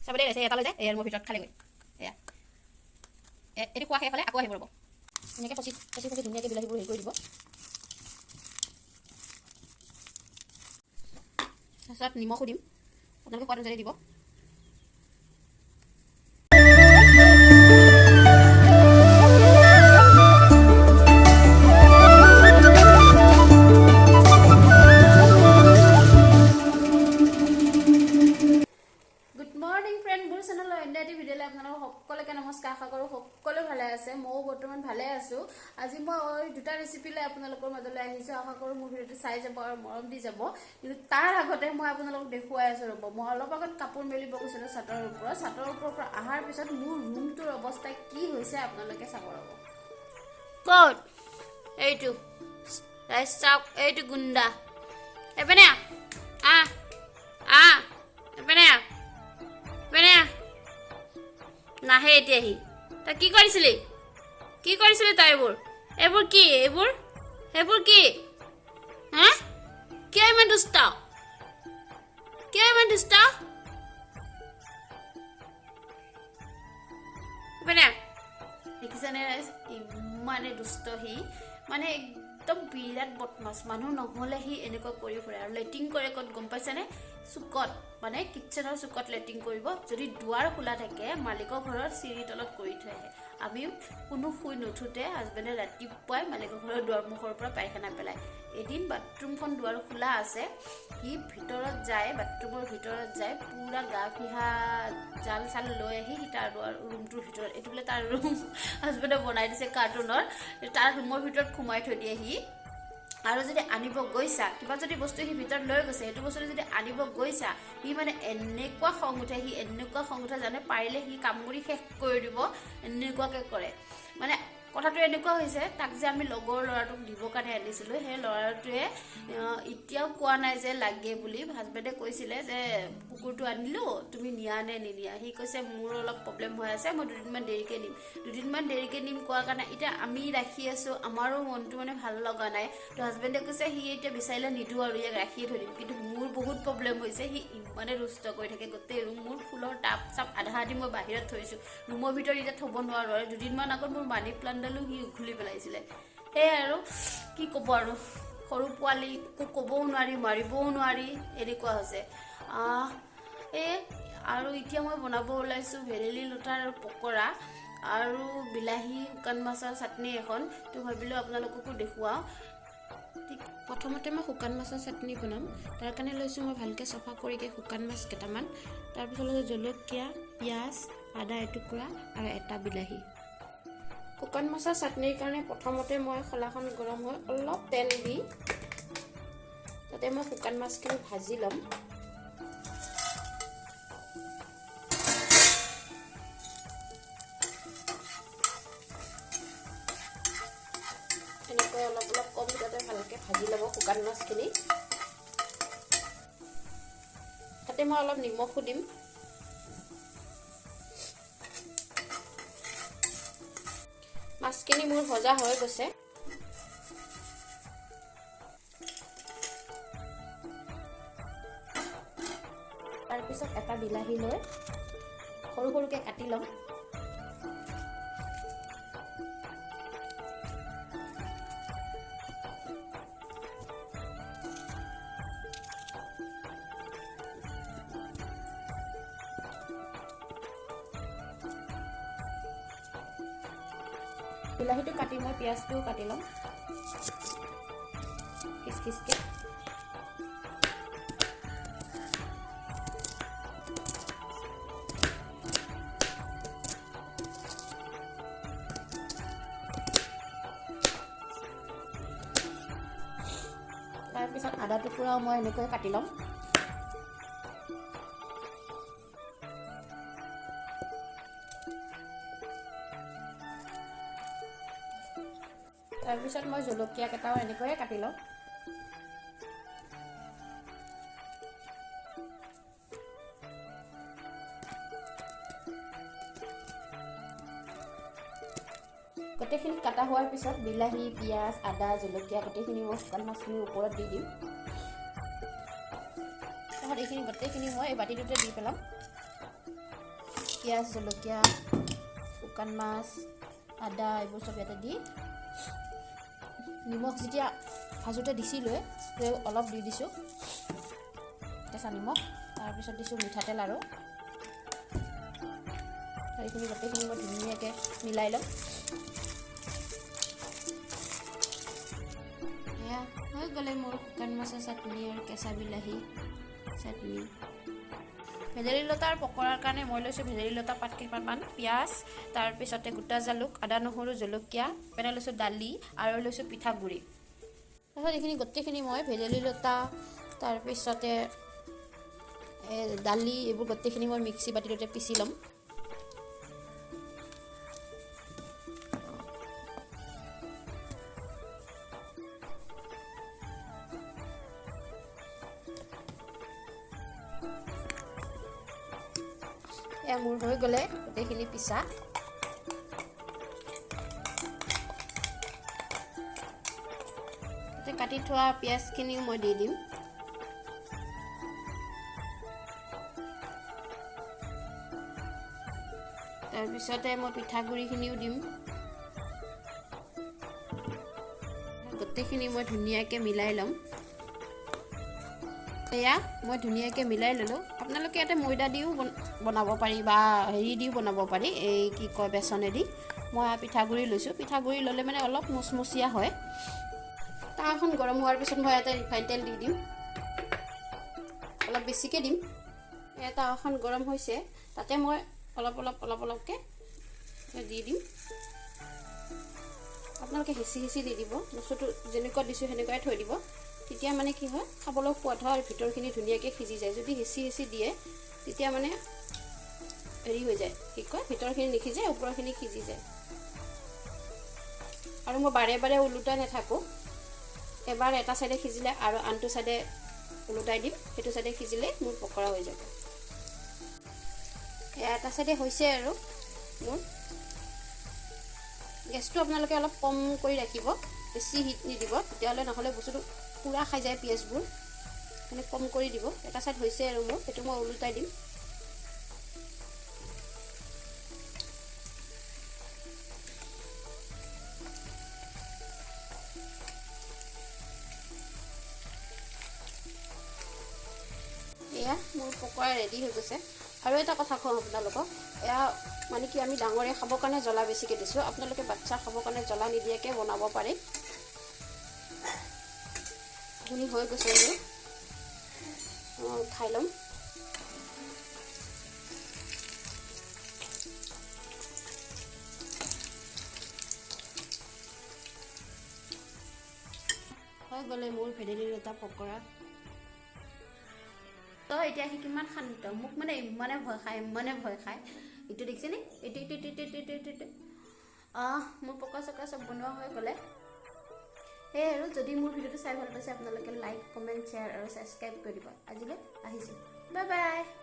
চাব দেই এটা লৈ যায় এই ৰুমৰ ভিতৰত খালেগৈ এয়া এইটো খোৱা শেষ হ'লে আকৌ আহিব ৰ'ব এনেকৈ ফচি ধুনীয়াকৈ বিলাহীবোৰ হেৰি কৰি দিব তাৰপিছত নিমখো দিম আপোনালোকে সোৱাদ অনুযায়ী দিব সকলোকে নমস্কাৰ আশা কৰোঁ সকলো ভালে আছে ময়ো বৰ্তমান ভালে আছোঁ আজি মই দুটা ৰেচিপি লৈ আপোনালোকৰ মাজলৈ আহিছোঁ আশা কৰোঁ মোৰ ভিডিঅ'টো চাই যাব আৰু মৰম দি যাব কিন্তু তাৰ আগতে মই আপোনালোকক দেখুৱাই আছোঁ ৰ'ব মই অলপ আগত কাপোৰ মেলিব গৈছিলোঁ ছাটৰ ওপৰৰ পৰা অহাৰ পিছত মোৰ ৰুমটোৰ অৱস্থা কি হৈছে আপোনালোকে চাব ৰ'ব ক'ত এইটো ৰাইচ চাওক এইটো গুণ্ডা এপিনে এপিনে নাহে এতিয়া আহি তই কি কৰিছিলি তই এইবোৰ কি এইবোৰ কি হা কিয় ইমান দুষ্ট দেখিছেনে ইমানে দুষ্ট সি মানে একদম বিৰাট বদমাছ মানুহ নহ'লে সি এনেকুৱা কৰি ফুৰে আৰু লেট্ৰিন কৰে ক'ত গম পাইছেনে চুকত মানে কিটচেনৰ চুকত লেট্ৰিন কৰিব যদি দুৱাৰ খোলা থাকে মালিকৰ ঘৰৰ চিৰি তলত কৰি থৈ আহে আমি কোনো শুই নুঠোতে হাজবেণ্ডে ৰাতিপুৱাই মালিকৰ ঘৰৰ দুৱাৰমুখৰ পৰা পায়খানা পেলায় এদিন বাথৰুমখন দুৱাৰ খোলা আছে সি ভিতৰত যায় বাথৰুমৰ ভিতৰত যায় পুৰা গা পিহা জাল চাল লৈ আহি সি তাৰ ৰুমটোৰ ভিতৰত এইটো বোলে তাৰ ৰুম হাজবেণ্ডে বনাই দিছে কাৰ্টুনৰ তাৰ ৰুমৰ ভিতৰত সোমাই থৈ দিয়ে সি আৰু যদি আনিব গৈছা কিবা যদি বস্তু সি ভিতৰত লৈ গৈছে সেইটো বস্তু যদি আনিব গৈছা সি মানে এনেকুৱা খং উঠে জানে পাৰিলে সি কামুৰি শেষ কৰি দিব এনেকুৱাকৈ কৰে মানে কথাটো এনেকুৱা হৈছে তাক যে আমি লগৰ ল'ৰাটোক দিবৰ কাৰণে আনিছিলোঁ সেই ল'ৰাটোৱে এতিয়াও কোৱা নাই যে লাগে বুলি হাজবেণ্ডে কৈছিলে যে কুকুৰটো আনিলোঁ তুমি নিয়া নে নিনিয়া সি কৈছে মোৰ অলপ প্ৰব্লেম হৈ আছে মই দুদিনমান দেৰিকৈ নিম কোৱাৰ কাৰণে এতিয়া আমি ৰাখি আছোঁ আমাৰো মনটো মানে ভাল লগা নাই তো হাজবেণ্ডে কৈছে সি এতিয়া বিচাৰিলে নিদিওঁ আৰু ইয়াক ৰাখিয়ে থৈ দিম কিন্তু মোৰ বহুত প্ৰব্লেম হৈছে সি ইমানে দুষ্ট কৰি থাকে গোটেই ৰুম মোৰ ফুলৰ টাব চাপ আধা মই বাহিৰত থৈছোঁ ৰুমৰ ভিতৰত এতিয়া থ'ব নোৱাৰোঁ আৰু দুদিনমান আগত মোৰ মানি প্লাণ্টডালো সি উঘুলি পেলাইছিলে সেয়াই আৰু কি ক'ব আৰু সৰু পোৱালি ক'বও নোৱাৰি মাৰিবও নোৱাৰি এনেকুৱা হৈছে আৰু এতিয়া মই বনাব ওলাইছোঁ ভেৰেলি লতাৰ পকৰা আৰু বিলাহী শুকান মাছৰ চাটনি এখন তো ভাবিলোঁ আপোনালোককো দেখুৱাওঁ ঠিক প্ৰথমতে মই শুকান মাছৰ চাটনি বনাম তাৰ কাৰণে লৈছোঁ মই ভালকৈ চফা কৰিকৈ শুকান মাছ কেইটামান তাৰপিছত লৈছোঁ জলকীয়া পিঁয়াজ আদা এটুকুৰা আৰু এটা বিলাহী শুকান মাছৰ চাটনিৰ কাৰণে প্ৰথমতে মই খলাখন গৰম হৈ অলপ তেল দি তাতে মই শুকান মাছখিনি ভাজি ল'ম এনেকৈ অলপ কম তাতে ভালকৈ ভাজি ল'ব শুকান মাছখিনি তাতে মই অলপ নিমখো দিম মাছখিনি মোৰ ভজা হৈ গৈছে তাৰপিছত এটা বিলাহী লৈ সৰু সৰুকৈ কাটি ল'ম বিলাহীটো কাটি মই পিঁয়াজটোও কাটি ল'ম খিচখিচকৈ তাৰপিছত আদা টুকুৰাও মই এনেকৈ কাটি ল'ম তাৰপিছত মই জলকীয়া কেইটাও এনেকৈয়ে কাটি লওঁ গোটেইখিনি কাটা হোৱাৰ পিছত বিলাহী পিঁয়াজ আদা জলকীয়া গোটেইখিনি মই শুকান মাছখিনি ওপৰত দি দিম তাৰপিছত এইখিনি গোটেইখিনি মই এই বাতিটোতে দি পেলাম পিঁয়াজ জলকীয়া শুকান মাছ আদা এইবোৰ চব ইয়াতে দি নিমখ যেতিয়া ভাজোঁতে দিছিলোঁ অলপ দি দিছোঁ কেঁচা নিমখ, তাৰপিছত দিছোঁ মিঠাতেল আৰু এইখিনি গোটেইখিনি মই ধুনীয়াকৈ মিলাই ল'ম। এয়া হৈ গ'লে মোৰ শুকান মাছৰ চাটনি আৰু কেঁচা বিলাহী চাটনি। ভেদেলী লতাৰ পকৰাৰ কাৰণে মই লৈছোঁ ভেদেলী লতা পাত কেইটামান, পিঁয়াজ, তাৰপিছতে গোটা জালুক, আদা নহৰু জলকীয়া, পেনে লৈছোঁ দালি আৰু লৈছোঁ পিঠাগুড়ি। তাৰপিছত এইখিনি গোটেইখিনি মই ভেদেলী লতা তাৰপিছতে দালি এইবোৰ গোটেইখিনি মই মিক্সি বাতিটোতে পিচি ল'ম। এয়া মোৰ হৈ গ'লে গোটেইখিনি পিছা। কাটি থোৱা পিঁয়াজখিনিও মই দি দিম। তাৰপিছতে মই পিঠাগুড়িখিনিও দিম। গোটেইখিনি মই ধুনীয়াকৈ মিলাই ল'ম। এয়া মই ধুনীয়াকৈ মিলাই ল'লোঁ। আপোনালোকে ইয়াতে ময়দা দিও বনাব পাৰি বা হেৰি দিও বনাব পাৰি, এই কি কয় বেচনেদি। মই পিঠাগুড়ি লৈছোঁ। পিঠাগুড়ি ল'লে মানে অলপ মচমচীয়া হয়। তাৱাখন গৰম হোৱাৰ পিছত মই ইয়াতে ৰিফাইন তেল দি দিম, অলপ বেছিকৈ দিম। তাৱাখন গৰম হৈছে, তাতে মই অলপকৈ দি দিম। আপোনালোকে হেঁচি দি দিব, বস্তুটো যেনেকুৱা দিছোঁ সেনেকুৱাই থৈ দিব। তেতিয়া মানে কি হয়, খাবলৈ সোৱাদ হয় আৰু ভিতৰখিনি ধুনীয়াকৈ সিজি যায়। যদি হেঁচি দিয়ে তেতিয়া মানে হেৰি হৈ যায়, কি কয় ভিতৰখিনি নিসিজে, ওপৰখিনি সিজি যায়। আৰু মই বাৰে বাৰে ওলোটাই নাথাকোঁ, এবাৰ এটা চাইডে সিজিলে আৰু আনটো চাইডে ওলোটাই দিম, সেইটো চাইডে সিজিলে মোৰ পকৰা হৈ যাব। এটা চাইডে হৈছে আৰু মোৰ। গেছটো আপোনালোকে অলপ কম কৰি ৰাখিব, বেছি হিট নিদিব, তেতিয়াহ'লে নহ'লে বস্তুটো পুৰা খাই যায় পিঁয়াজবোৰ, মানে কম কৰি দিব। এটা চাইড হৈছে আৰু মোৰ, সেইটো মই ওলোটাই দিম। এয়া মোৰ পকৰা ৰেডি হৈ গৈছে। আৰু এটা কথা কওঁ আপোনালোকক, এয়া মানে কি আমি ডাঙৰে খাবৰ কাৰণে জ্বলা বেছিকৈ দিছোঁ। আপোনালোকে বাচ্ছা খাবৰ কাৰণে জ্বলা নিদিয়াকৈ বনাব পাৰে। আপুনি হৈ গৈছে মোৰ, খাই ল'ম। হৈ গ'লে মোৰ ভেদেলী লতা পকৰা। তো এতিয়া সি কিমান শান্ত, মোক মানে ইমানে ভয় খায়। এইটো দেখিছেনে, এইটো মোৰ পকৰা চকৰা চব বনোৱা হৈ গ'লে। সেয়ে আৰু যদি মোৰ ভিডিঅ'টো চাই ভাল পাইছে আপোনালোকে লাইক, কমেণ্ট, শ্বেয়াৰ আৰু ছাবস্ক্ৰাইব কৰি দিব। আজিলৈ আহিছোঁ, বাই বাই।